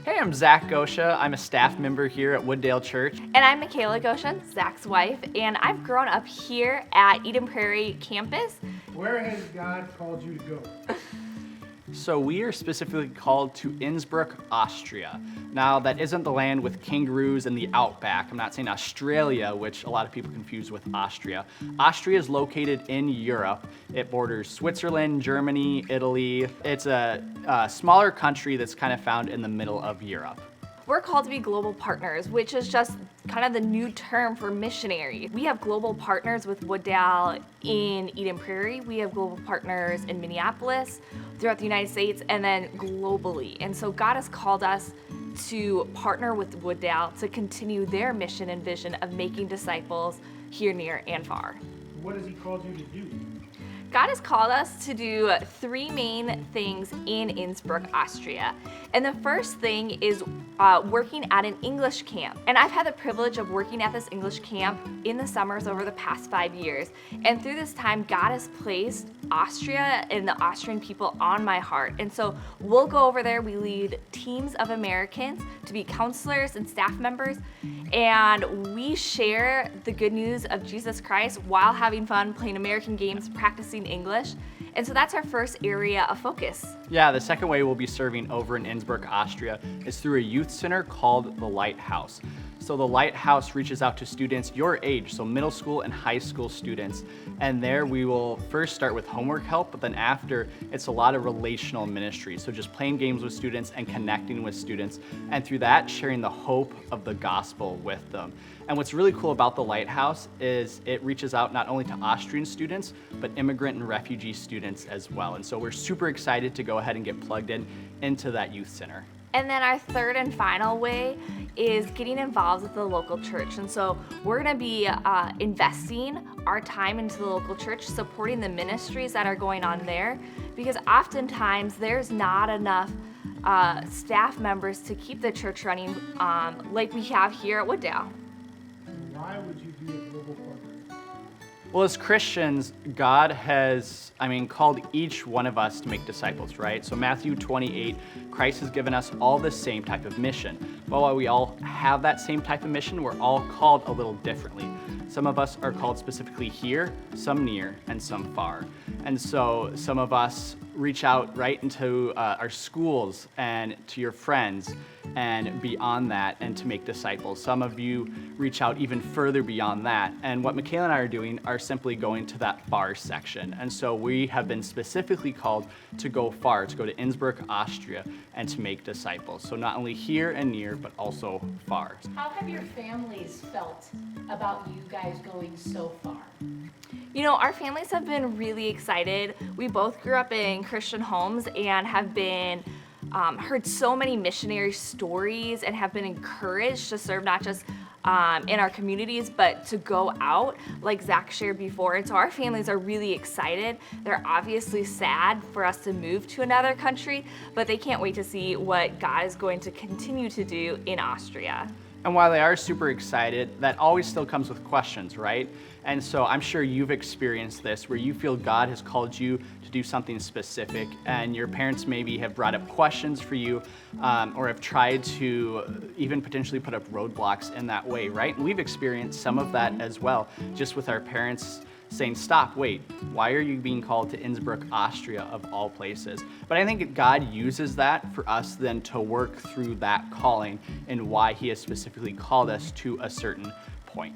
Hey, I'm Zach Gosha. I'm a staff member here at Wooddale Church. And I'm Mikayla Goshen, Zach's wife, and I've grown up here at Eden Prairie campus. Where has God called you to go? So we are specifically called to Innsbruck, Austria. Now, that isn't the land with kangaroos and the outback. I'm not saying Australia, which a lot of people confuse with Austria. Austria is located in Europe. It borders Switzerland, Germany, Italy. It's a smaller country that's kind of found in the middle of Europe. We're called to be global partners, which is just kind of the new term for missionary. We have global partners with Wooddale in Eden Prairie. We have global partners in Minneapolis, throughout the United States, and then globally. And so God has called us to partner with Wooddale to continue their mission and vision of making disciples here, near, and far. What has He called you to do? God has called us to do three main things in Innsbruck, Austria. And the first thing is working at an English camp. And I've had the privilege of working at this English camp in the summers over the past 5 years. And through this time, God has placed Austria and the Austrian people on my heart. And so we'll go over there. We lead teams of Americans to be counselors and staff members. And we share the good news of Jesus Christ while having fun, playing American games, practicing English. And so that's our first area of focus. Yeah, the second way we'll be serving over in Innsbruck, Austria is through a youth center called the Lighthouse. So the Lighthouse reaches out to students your age, so middle school and high school students. And there we will first start with homework help, but then after it's a lot of relational ministry. So just playing games with students and connecting with students. And through that, sharing the hope of the gospel with them. And what's really cool about the Lighthouse is it reaches out not only to Austrian students, but immigrant and refugee students as well. And so we're super excited to go ahead and get plugged into that youth center. And then our third and final way is getting involved with the local church. And so we're going to be investing our time into the local church, supporting the ministries that are going on there, because oftentimes there's not enough staff members to keep the church running like we have here at Wooddale. And why would you be a global partner? Well, as Christians, God has, called each one of us to make disciples, right? So Matthew 28, Christ has given us all the same type of mission. But while we all have that same type of mission, we're all called a little differently. Some of us are called specifically here, some near, and some far. And so some of us reach out right into our schools and to your friends and beyond that, and to make disciples. Some of you reach out even further beyond that. And what Mikayla and I are doing are simply going to that far section. And so we have been specifically called to go far, to go to Innsbruck, Austria, and to make disciples. So not only here and near, but also far. How have your families felt about you guys going so far? You know, our families have been really excited. We both grew up in Christian homes and have been heard so many missionary stories and have been encouraged to serve not just in our communities, but to go out, like Zach shared before. And so our families are really excited. They're obviously sad for us to move to another country, but they can't wait to see what God is going to continue to do in Austria. And while they are super excited, that always still comes with questions, right? And so I'm sure you've experienced this where you feel God has called you to do something specific, and your parents maybe have brought up questions for you or have tried to even potentially put up roadblocks in that way, right? And we've experienced some of that as well, just with our parents saying, stop, wait, why are you being called to Innsbruck, Austria, of all places? But I think God uses that for us then to work through that calling and why He has specifically called us to a certain point.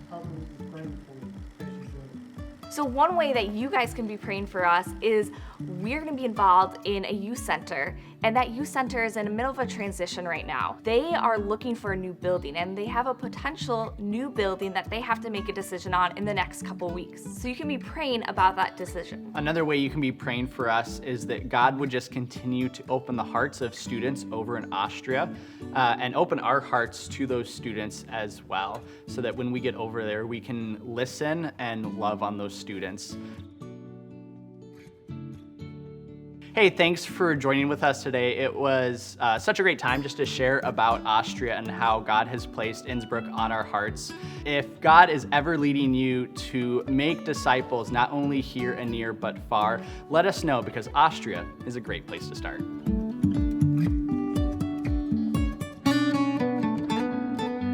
How can we be praying for you as you go? So one way that you guys can be praying for us is we're going to be involved in a youth center, and that youth center is in the middle of a transition right now. They are looking for a new building, and they have a potential new building that they have to make a decision on in the next couple weeks. So you can be praying about that decision. Another way you can be praying for us is that God would just continue to open the hearts of students over in Austria and open our hearts to those students as well, so that when we get over there, we can listen and love on those students. Hey, thanks for joining with us today. It was such a great time just to share about Austria and how God has placed Innsbruck on our hearts. If God is ever leading you to make disciples, not only here and near, but far, let us know, because Austria is a great place to start.